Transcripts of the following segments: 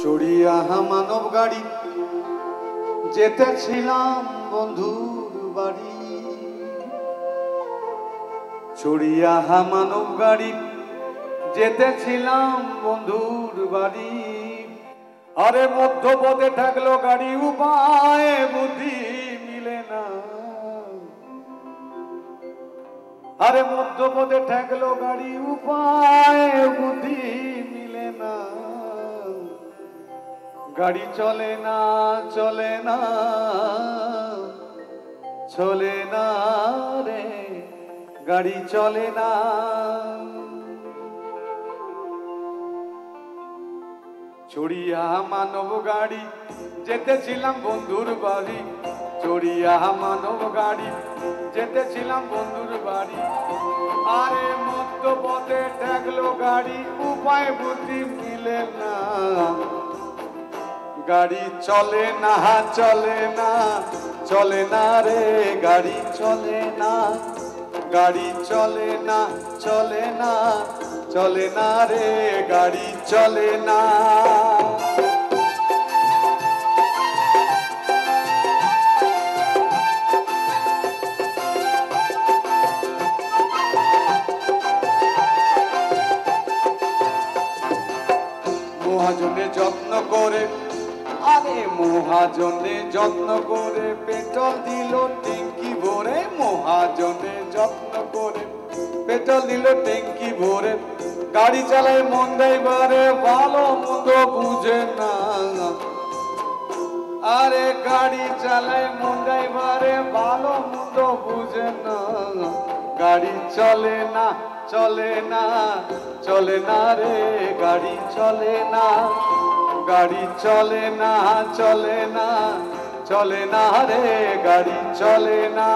চড়িয়া মানব গাড়ি যেতেছিলাম বন্ধুর বাড়ি। চড়িয়া মানব গাড়ি যেতেছিলাম বন্ধুর বাড়ি। আরে মধ্যপথে থাকলো গাড়ি, উপায় বুদ্ধি মিলে না। আরে মধ্যপথে থাকলো গাড়ি, উপায় বুদ্ধি মিলে না। গাড়ি চলে না চলে না চলে না রে, গাড়ি চলে না। চড়িয়া মানব গাড়ি যেতেছিলাম বন্ধুর বাড়ি। চড়িয়া মানব গাড়ি যেতেছিলাম বন্ধুর বাড়ি। আরে মধ্যপথে ঠেকলো গাড়ি, উপায় বুদ্ধি মিলে না। গাড়ি চলে না চলে না চলে না রে, গাড়ি চলে না। গাড়ি চলে না চলে না চলে না রে, গাড়ি চলে না। মহাজনে যত্ন করে, আরে মহাজনে যত্ন করে পেট্রোল দিল ট্যাঙ্কি ভরে। মহাজনে যত্ন করে পেট্রোল দিল ট্যাঙ্কি ভরে। গাড়ি চালায় মন ড্রাইভারে ভালো মন্দ বুঝে না। আরে গাড়ি চালায় মন ড্রাইভারে ভালো মন্দ বুঝে না। গাড়ি চলে না চলে না চলে না রে, গাড়ি চলে না। গাড়ি চলে না চলে না চলে না রে, গাড়ি চলে না।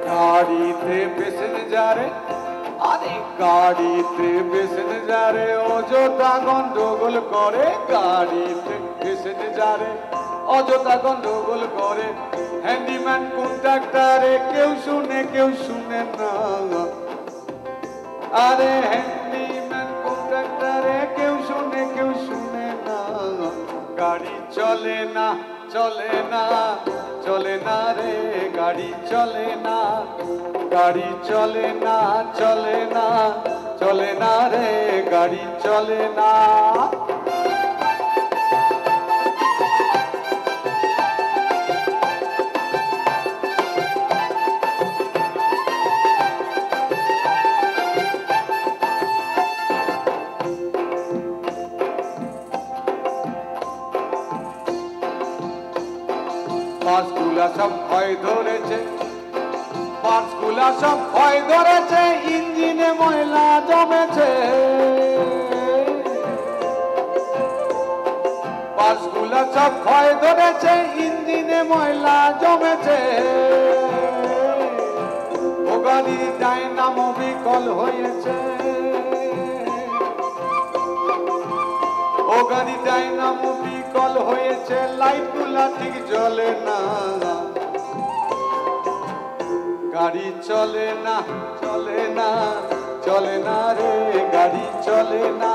গাড়িতে প্যাসেঞ্জারে, আরে গাড়িতে প্যাসেঞ্জারে অযথা গন্ডগোল করে। গাড়িতে প্যাসেঞ্জারে অযথা গন্ডগোল করে। হ্যান্ডিম্যান কন্ট্রাক্টরে কেউ শুনে না। আরে হ্যান্ডিম্যান কন্ট্রাক্টরে কেউ শুনে না। গাড়ি চলে না চলে না চলে না রে, গাড়ি চলে না। গাড়ি চলে না চলে না চলে না রে, গাড়ি চলে না। বাসগুলা সব ভয় ধরেছে, বাসগুলা সব ভয় ধরেছে, ইঞ্জিনে ময়লা জমেছে। বাসগুলা সব ভয় ধরেছে, ইঞ্জিনে ময়লা জমেছে। ও গাড়ি ডাইনামো বিকল হয়েছে। ও গাড়ি ডাইনামো বিকল হয়েছে, লাইটগুলা ঠিক জ্বলে না। গাড়ি চলে না চলে না চলে না রে, গাড়ি চলে না।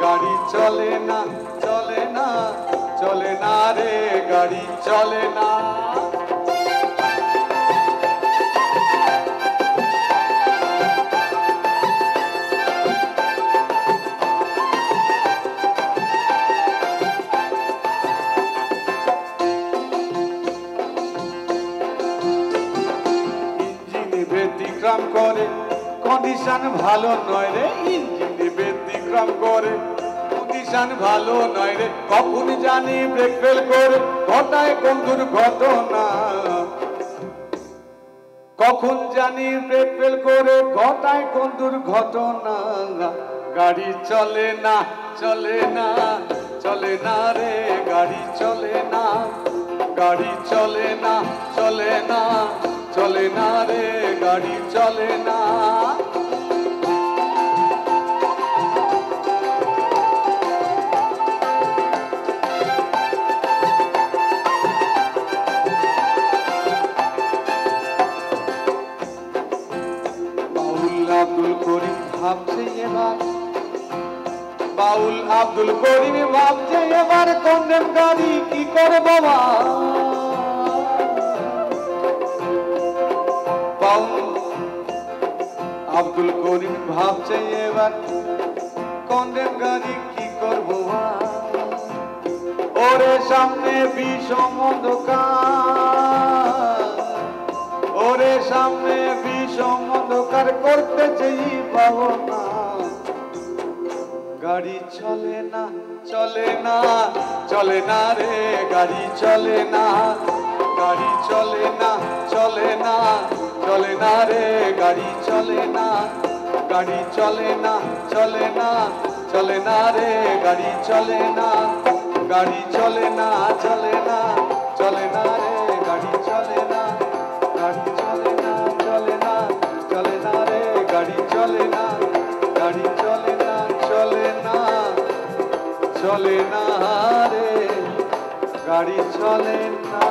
গাড়ি চলে না চলে না চলে না রে, গাড়ি চলে না। ব্যতিক্রম করে কন্ডিশন ভালো নয় রে, ইঞ্জিন ব্যতিক্রম করে কন্ডিশন ভালো নয় রে। কখন জানি ব্রেক ফেল করে ঘটায় কোন দুর্ঘটনা। কখন জানি ব্রেক ফেল করে ঘটায় কোন দুর্ঘটনা। গাড়ি চলে না চলে না চলে না রে, গাড়ি চলে না। গাড়ি চলে না চলে না চলে না রে, গাড়ি চলে না। আব্দুল করিম ভাবছে এবার, বাউল আব্দুল করিম ভাবছে এবার কন্ডেম গাড়ি কি করে বাবা। বাউল আব্দুল করিম ভাবছে এবার কন্ডেম গাড়ি কি করবো। ওরে সামনে বিষম অন্ধকার, ওরে সামনে বিষম অন্ধকার করতেছে পাবো না। গাড়ি চলে না চলে না চলে না রে, গাড়ি চলে না, গাড়ি চলে না চলে না চলে না রে, গাড়ি চলে না, গাড়ি চলে না চলে না চলে না রে, গাড়ি চলে না, গাড়ি চলে না চলে না চলে না রে, গাড়ি চলে না, গাড়ি চলে না চলে না চলে না রে, গাড়ি চলে না, গাড়ি চলে না চলে না চলে না রে, গাড়ি চলে না।